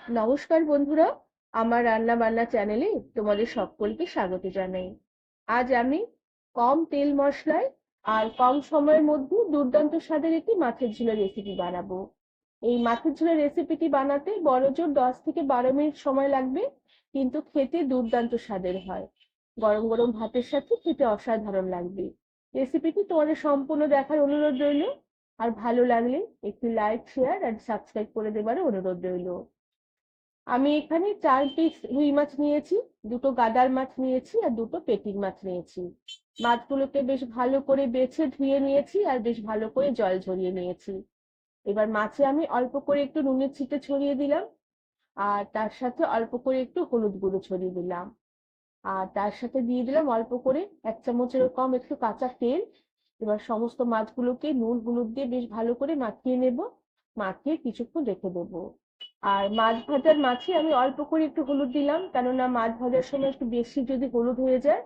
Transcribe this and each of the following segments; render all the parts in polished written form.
নমস্কার বন্ধুরা, আমার রান্না বান্না চ্যানেলে তোমাদের সকলকে স্বাগত জানাই। আজ আমি কম তেল মশলায় আর কম সময়ের মধ্যে দুর্দান্ত স্বাদের একটি মাছের ঝোলের রেসিপি বানাবো। এই মাছের ঝোলের রেসিপিটি বানাতে বড়জোর 10 থেকে 12 মিনিট সময় লাগবে, কিন্তু খেতে দুর্দান্ত স্বাদের হয়। গরম গরম ভাতের সাথে খেতে অসাধারণ লাগবে। রেসিপিটি তোমাদের সম্পূর্ণ দেখার অনুরোধ রইল। আর ভালো লাগলে একটি লাইক, শেয়ার আর সাবস্ক্রাইব করে দেবার অনুরোধ রইল। আমি এখানে 4 পিস রুই মাছ নিয়েছি, দুটো গাদার মাছ নিয়েছি আর দুটো পেটির মাছ নিয়েছি। মাছগুলোকে বেশ ভালো করে বেছে ধুয়ে নিয়েছি আর বেশ ভালো করে জল ঝরিয়ে নিয়েছি। এবার মাছে আমি অল্প করে একটু নুনের ছিটে ছড়িয়ে দিলাম, আর তার সাথে অল্প করে একটু হলুদ গুঁড়ো ছড়িয়ে দিলাম, আর তার সাথে দিয়ে দিলাম অল্প করে 1 চামচেরও কম একটু কাঁচা তেল। এবার সমস্ত মাছগুলোকে নুন হলুদ দিয়ে বেশ ভালো করে মাখিয়ে নেব, মাখিয়ে কিছুক্ষণ রেখে দেবো। আর মাছ ভাজার মাছে আমি অল্প করে একটু হলুদ দিলাম, কেননা মাছ ভাজার সময় একটু বেশি যদি হলুদ হয়ে যায়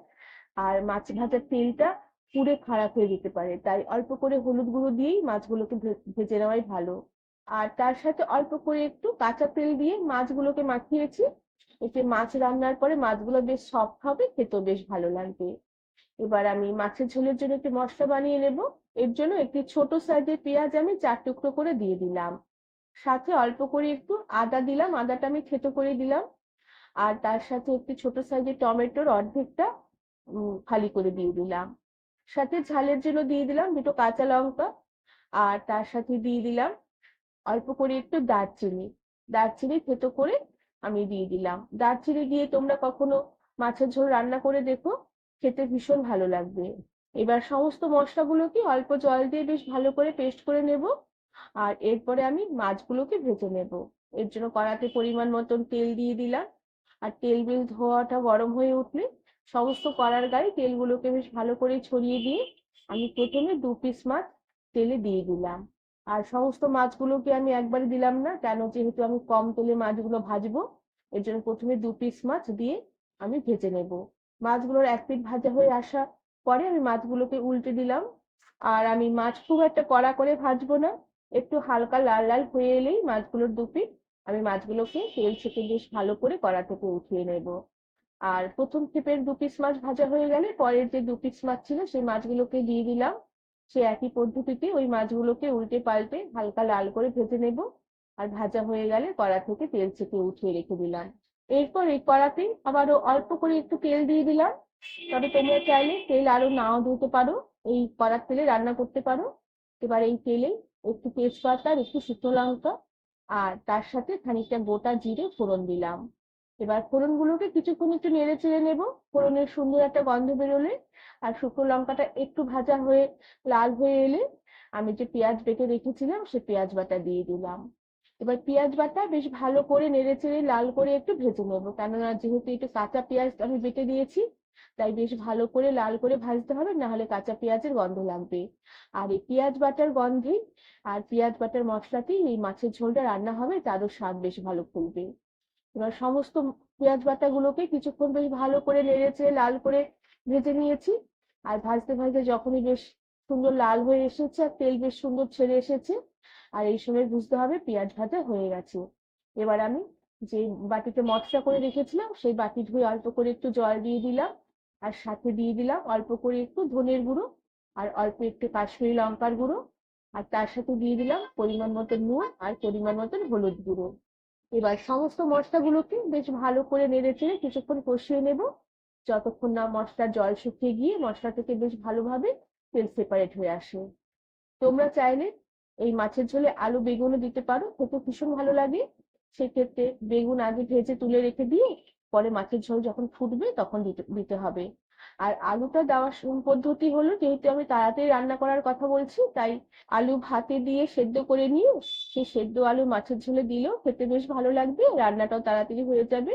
আর মাছ ভাজার তেলটা পুড়ে খারাপ হয়ে যেতে পারে, তাই অল্প করে হলুদ গুঁড়ো দিয়েই মাছগুলোকে ভেজে নেওয়াই ভালো। আর তার সাথে অল্প করে একটু কাঁচা তেল দিয়ে মাছগুলোকে মাখিয়েছি। এতে মাছ রান্নার পরে মাছগুলো বেশ সফট হবে, খেতেও বেশ ভালো লাগবে। এবার আমি মাছের ঝোলের জন্য একটি মশলা বানিয়ে নেব। এর জন্য একটি ছোট সাইজের পেঁয়াজ আমি 4 টুকরো করে দিয়ে দিলাম, সাথে অল্প করে একটু আদা দিলাম, আদাটা আমি থেতো করে দিলাম। আর তার সাথে একটি ছোট সাইজের টমেটোর অর্ধেকটা ফালি করে দিয়ে দিলাম। সাথে ঝালের জন্য দিয়ে দিলাম দুটো কাঁচা লঙ্কা। আর তার সাথে দিয়ে দিলাম অল্প করে একটু দারচিনি। দারচিনি থেতো করে আমি দিয়ে দিলাম। দারচিনি দিয়ে তোমরা কখনো মাছের ঝোল রান্না করে দেখো, খেতে ভীষণ ভালো লাগবে। এবার সমস্ত মশলাগুলোকে অল্প জল দিয়ে বেশ ভালো করে পেস্ট করে নেব। আর এরপরে আমি মাছগুলোকে ভেজে নেব। এর জন্য কড়াতে পরিমাণ মতন তেল দিয়ে দিলাম। আর তেল বেশ ধোয়াটা গরম হয়ে উঠলে সমস্ত কড়ার গায়ে তেলগুলোকে বেশ ভালো করে ছড়িয়ে দিয়ে আমি প্রথমে 2 পিস মাছ তেলে দিয়ে দিলাম। আর সমস্ত মাছগুলোকে আমি একবারে দিলাম না, কেন যেহেতু আমি কম তেলে মাছগুলো ভাজবো। এর জন্য প্রথমে 2 পিস মাছ দিয়ে আমি ভেজে নেব। মাছগুলোর এক পিঠ ভাজা হয়ে আসা পরে আমি মাছগুলোকে উল্টে দিলাম। আর আমি মাছ খুব একটা কড়া করে ভাজবো না, একটু হালকা লাল লাল হয়ে এলেই মাছগুলোর 2 পিঠ আমি মাছগুলোকে তেল ছেঁকে বেশ ভালো করে কড়া থেকে উঠিয়ে নেব। আর প্রথম ক্ষেপের 2 পিস মাছ ভাজা হয়ে গেলে পরের যে 2 পিস মাছ ছিল সেই মাছগুলোকে দিয়ে দিলাম। সে একই পদ্ধতিতে ওই মাছগুলোকে উল্টে পাল্টে হালকা লাল করে ভেজে নেব। আর ভাজা হয়ে গেলে কড়া থেকে তেল ছেঁকে উঠিয়ে রেখে দিলাম। এরপর এই কড়াতে আবারও অল্প করে একটু তেল দিয়ে দিলাম। তবে তোমরা চাইলে তেল আরো নাও দিতে পারো, এই কড়ার তেলে রান্না করতে পারো। এবার এই তেলে একটু তেজপাতা আর একটু শুকনো লঙ্কা আর তার সাথে খানিকটা গোটা জিরে ফোড়ন দিলাম। এবার ফোড়নগুলোকে কিছুক্ষণ একটু নেড়ে চেড়ে নেব। ফোড়নের সুন্দর একটা গন্ধ বেরোলে আর শুকনো লঙ্কাটা একটু ভাজা হয়ে লাল হয়ে এলে আমি যে পেঁয়াজ বেটে রেখেছিলাম সে পেঁয়াজ বাটা দিয়ে দিলাম। এবার পেঁয়াজ বাটা বেশ ভালো করে নেড়ে চেড়ে লাল করে একটু ভেজে নেবো, কেননা যেহেতু একটু কাঁচা পেঁয়াজ আমি বেটে দিয়েছি, তাই বেশ ভালো করে লাল করে ভাজতে হবে, না হলে কাঁচা পেঁয়াজের গন্ধ লাগবে। আর এই পেঁয়াজ বাটার গন্ধে আর পেঁয়াজ বাটার মশলাতেই এই মাছের ঝোলটা রান্না হবে, তারও স্বাদ বেশ ভালো ফুলবে। এবার সমস্ত পেঁয়াজ বাটা গুলোকে কিছুক্ষণ বেশ ভালো করে নেড়েচেড়ে লাল করে ভেজে নিয়েছি। আর ভাজতে ভাজতে যখনই বেশ সুন্দর লাল হয়ে এসেছে আর তেল বেশ সুন্দর ছেড়ে এসেছে, আর এই সময় বুঝতে হবে পেঁয়াজ ভাজা হয়ে গেছে। এবার আমি যে বাটিতে মশলা করে রেখেছিলাম সেই বাটি ধুয়ে অল্প করে একটু জল দিয়ে দিলাম। আর সাথে দিয়ে দিলাম অল্প করে একটু ধনের গুঁড়ো আর অল্প একটু কাশ্মীরি লঙ্কার গুঁড়ো। আর তার সাথে দিয়ে দিলাম পরিমাণ মতো নুন আর পরিমাণ মতন হলুদ গুঁড়ো। এবার সমস্ত মশলাগুলোকে বেশ ভালো করে নেড়েচেড়ে কিছুক্ষণ কষিয়ে নেব, যতক্ষণ না মশলার জল শুকিয়ে গিয়ে মশলা থেকে বেশ ভালোভাবে তেল সেপারেট হয়ে আসে। তোমরা চাইলে এই মাছের ঝোলে আলু বেগুনও দিতে পারো, খেতে ভীষণ ভালো লাগে। সেক্ষেত্রে বেগুন আগে ভেজে তুলে রেখে দিয়ে পরে মাছের ঝোল যখন ফুটবে তখন দিতে দিতে হবে। আর আলুটা দেওয়ার পদ্ধতি হলো, যেহেতু আমি তাড়াতাড়ি রান্না করার কথা বলছি, তাই আলু ভাতে দিয়ে সেদ্ধ করে নিয়ে সেই সেদ্ধ আলু মাছের ঝোলে দিলেও খেতে বেশ ভালো লাগবে, রান্নাটাও তাড়াতাড়ি হয়ে যাবে।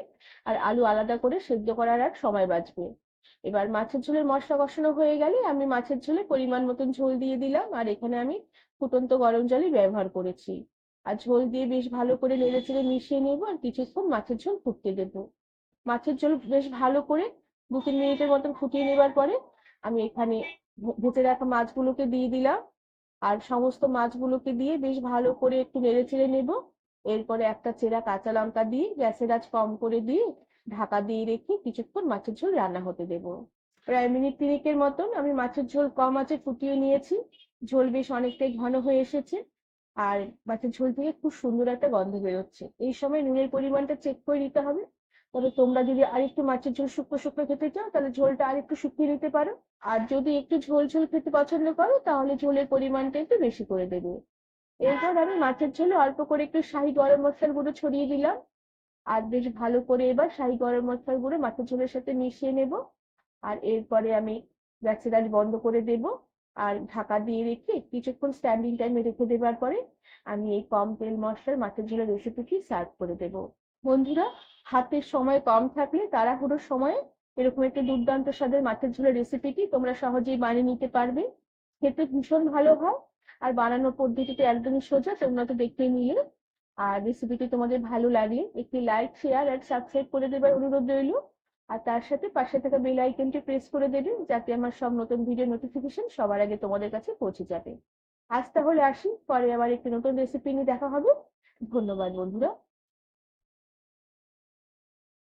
আর আলু আলাদা করে সেদ্ধ করার আর সময় বাঁচবে। এবার মাছের ঝোলের মশলা কষানো হয়ে গেলে আমি মাছের ঝোলে পরিমাণ মতন ঝোল দিয়ে দিলাম, আর এখানে আমি ফুটন্ত গরম জলই ব্যবহার করেছি। আর ঝোল দিয়ে বেশ ভালো করে নেড়েচেড়ে মিশিয়ে নেবো আর কিছুক্ষণ মাছের ঝোল ফুটতে দেবো। মাছের ঝোল বেশ ভালো করে 2-3 মিনিটের মতন ফুটিয়ে নেবার পরে আমি এখানে ভেজে রাখা মাছগুলোকে দিয়ে দিলাম। আর সমস্ত মাছগুলোকে দিয়ে বেশ ভালো করে একটু নেড়েচেড়ে নেব। এরপরে একটা চেরা কাঁচা লঙ্কা দিয়ে গ্যাসের আঁচ কম করে দিয়ে ঢাকা দিয়ে রেখে কিছুক্ষণ মাছের ঝোল রান্না হতে দেবো। প্রায় মিনিট তিনেকের মতন আমি মাছের ঝোল কম আঁচে ফুটিয়ে নিয়েছি। ঝোল বেশ অনেকটাই ঘন হয়ে এসেছে, আর মাছের ঝোল থেকে খুব সুন্দর একটা গন্ধ বেরোচ্ছে। এই সময় নুনের পরিমাণটা চেক করে নিতে হবে। তবে তোমরা যদি আরেকটু মাছের ঝোল শুকনো শুকনো খেতে চাও তাহলে ঝোলটা আরেকটু শুকিয়ে নিতে পারো। আর যদি একটু ঝোল ঝোল খেতে পছন্দ করো তাহলে ঝোলের পরিমাণটা একটু বেশি করে দেবে। এরপর আমি মাছের ঝোলে অল্প করে একটু শাহি গরম মশলার গুঁড়ো ছড়িয়ে দিলাম। আর বেশ ভালো করে এবার শাহি গরম মশলার গুঁড়ো মাছের ঝোলের সাথে মিশিয়ে নেব। আর এরপরে আমি গ্যাসের আঁচ বন্ধ করে দেব আর ঢাকা দিয়ে রেখে কিছুক্ষণ স্ট্যান্ডিং টাইমে রেখে দেওয়ার পরে আমি এই কম তেল মশলার মাছের ঝোলের রেসিপিটি সার্ভ করে দেব। বন্ধুরা, হাতের সময় কম থাকলে তাড়াহুড়োর সময়ে এরকম একটা দুর্দান্ত স্বাদের মাছের ঝোলের রেসিপিটি তোমরা সহজেই বানিয়ে নিতে পারবে। খেতে ভীষণ ভালো হয় আর বানানোর পদ্ধতিটা একদমই সোজা, তোমরা তো দেখে নিলে। আর রেসিপিটি তোমাদের ভালো লাগলে একটি লাইক, শেয়ার আর সাবস্ক্রাইব করে দেবার অনুরোধ রইল। আর তার সাথে পাশে থাকা বেল আইকনটি প্রেস করে দেবে যাতে আমার সব নতুন ভিডিও নোটিফিকেশন সবার আগে তোমাদের কাছে পৌঁছে যাবে। আজ তাহলে আসি, পরে আবার একটি নতুন রেসিপি নিয়ে দেখা হবে। ধন্যবাদ বন্ধুরা।